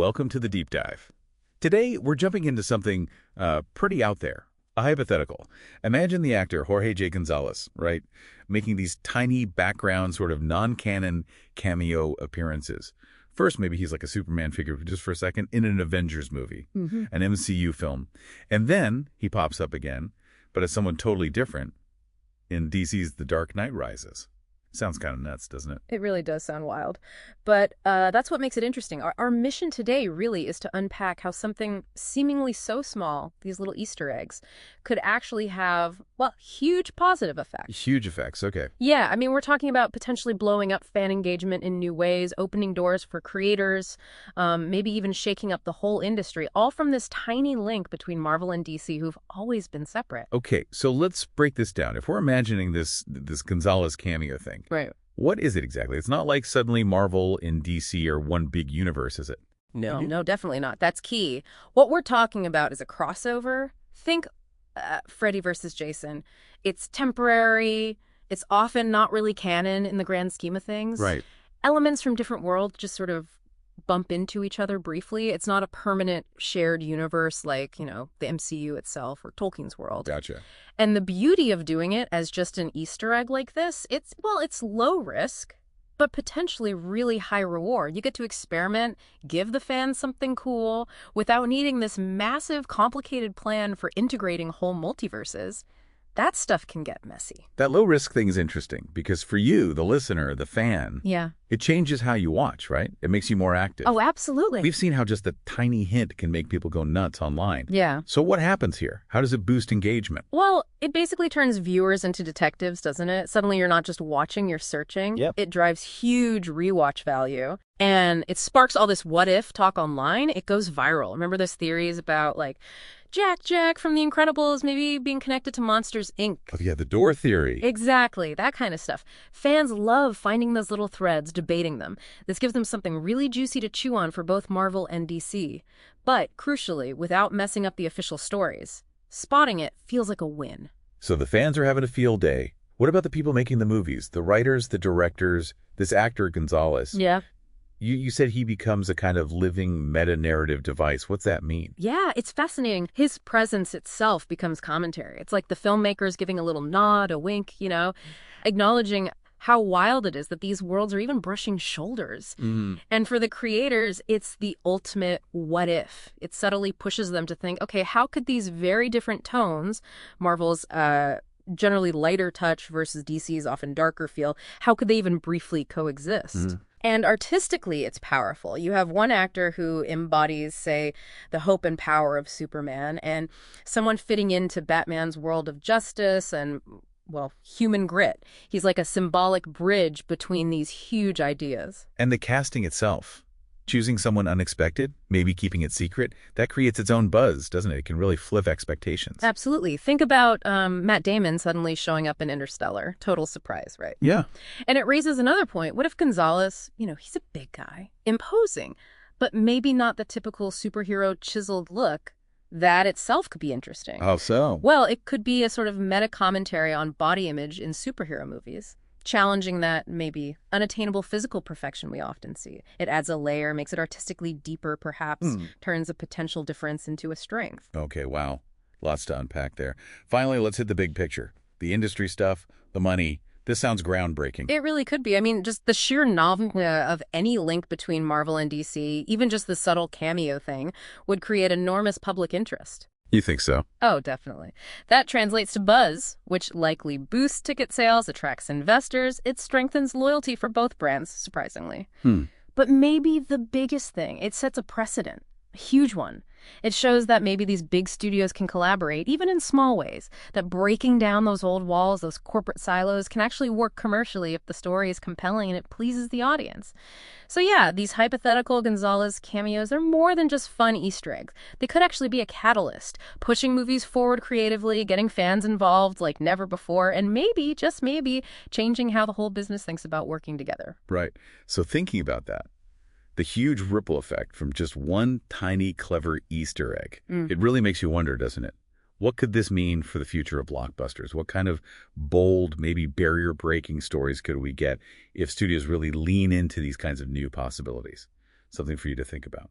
welcome to the Deep Dive. Today, we're jumping into something pretty out there, a hypothetical. Imagine the actor Jorge J. Gonzalez, right, making these tiny background sort of non-canon cameo appearances. First, maybe he's like a Superman figure just for a second in an Avengers movie, an MCU film. And then he pops up again, but as someone totally different in DC's The Dark Knight Rises. Sounds kind of nuts, doesn't it? It really does sound wild. But that's what makes it interesting. Our mission today really is to unpack how something seemingly so small, these little Easter eggs, could actually have, well, huge positive effects. Huge effects, okay. Yeah, I mean, we're talking about potentially blowing up fan engagement in new ways, opening doors for creators, maybe even shaking up the whole industry, all from this tiny link between Marvel and DC who've always been separate. Okay, so let's break this down. If we're imagining this Gonzalez cameo thing, Right. what is it exactly? It's not like suddenly Marvel and DC are one big universe, is it? No, definitely not. That's key. What we're talking about is a crossover. Think Freddy versus Jason. It's temporary. It's often not really canon in the grand scheme of things. Right. Elements from different worlds just sort of bump into each other briefly. It's not a permanent shared universe like, the MCU itself or Tolkien's world. Gotcha. And the beauty of doing it as just an Easter egg like this, it's low risk, but potentially really high reward. You get to experiment, give the fans something cool without needing this massive, complicated plan for integrating whole multiverses. That stuff can get messy. That low risk thing is interesting because for you, the listener, the fan, Yeah. it changes how you watch, right? It makes you more active. Oh, absolutely. We've seen how just a tiny hint can make people go nuts online. Yeah. So what happens here? How does it boost engagement? Well, it basically turns viewers into detectives, doesn't it? Suddenly you're not just watching, you're searching. Yep. It drives huge rewatch value. And it sparks all this what-if talk online. It goes viral. Remember those theories about, Jack from The Incredibles maybe being connected to Monsters, Inc.? Oh, yeah, the door theory. Exactly, that kind of stuff. Fans love finding those little threads, debating them. This gives them something really juicy to chew on for both Marvel and DC. But, crucially, without messing up the official stories. Spotting it feels like a win. So the fans are having a field day. What about the people making the movies? The writers, the directors, this actor Gonzalez? Yeah. You said he becomes a kind of living meta-narrative device. What's that mean? Yeah, it's fascinating. His presence itself becomes commentary. It's like the filmmakers giving a little nod, a wink, acknowledging how wild it is that these worlds are even brushing shoulders. And for the creators, it's the ultimate what if. It subtly pushes them to think, okay, how could these very different tones, Marvel's generally lighter touch versus DC's often darker feel, how could they even briefly coexist? And artistically, it's powerful. You have one actor who embodies, say, the hope and power of Superman, and someone fitting into Batman's world of justice and, human grit. He's like a symbolic bridge between these huge ideas. And the casting itself. Choosing someone unexpected, maybe keeping it secret, that creates its own buzz, doesn't it? It can really flip expectations. Absolutely. Think about Matt Damon suddenly showing up in Interstellar. Total surprise, right? Yeah. And it raises another point. What if Gonzalez, he's a big guy, imposing, but maybe not the typical superhero chiseled look? That itself could be interesting. How so? Well, it could be a sort of meta-commentary on body image in superhero movies, challenging that maybe unattainable physical perfection we often see. It adds a layer, makes it artistically deeper, perhaps, turns a potential difference into a strength. Okay, wow. Lots to unpack there. Finally, let's hit the big picture. The industry stuff, the money. This sounds groundbreaking. It really could be. I mean, just the sheer novelty of any link between Marvel and DC, even just the subtle cameo thing, would create enormous public interest. You think so? Oh, definitely. That translates to buzz, which likely boosts ticket sales, attracts investors. It strengthens loyalty for both brands, surprisingly. But maybe the biggest thing, it sets a precedent, a huge one. It shows that maybe these big studios can collaborate, even in small ways, that breaking down those old walls, those corporate silos, can actually work commercially if the story is compelling and it pleases the audience. So yeah, these hypothetical Gonzalez cameos are more than just fun Easter eggs. They could actually be a catalyst, pushing movies forward creatively, getting fans involved like never before, and maybe, just maybe, changing how the whole business thinks about working together. Right. So thinking about that, the huge ripple effect from just one tiny, clever Easter egg. It really makes you wonder, doesn't it? What could this mean for the future of blockbusters? What kind of bold, maybe barrier-breaking stories could we get if studios really lean into these kinds of new possibilities? Something for you to think about.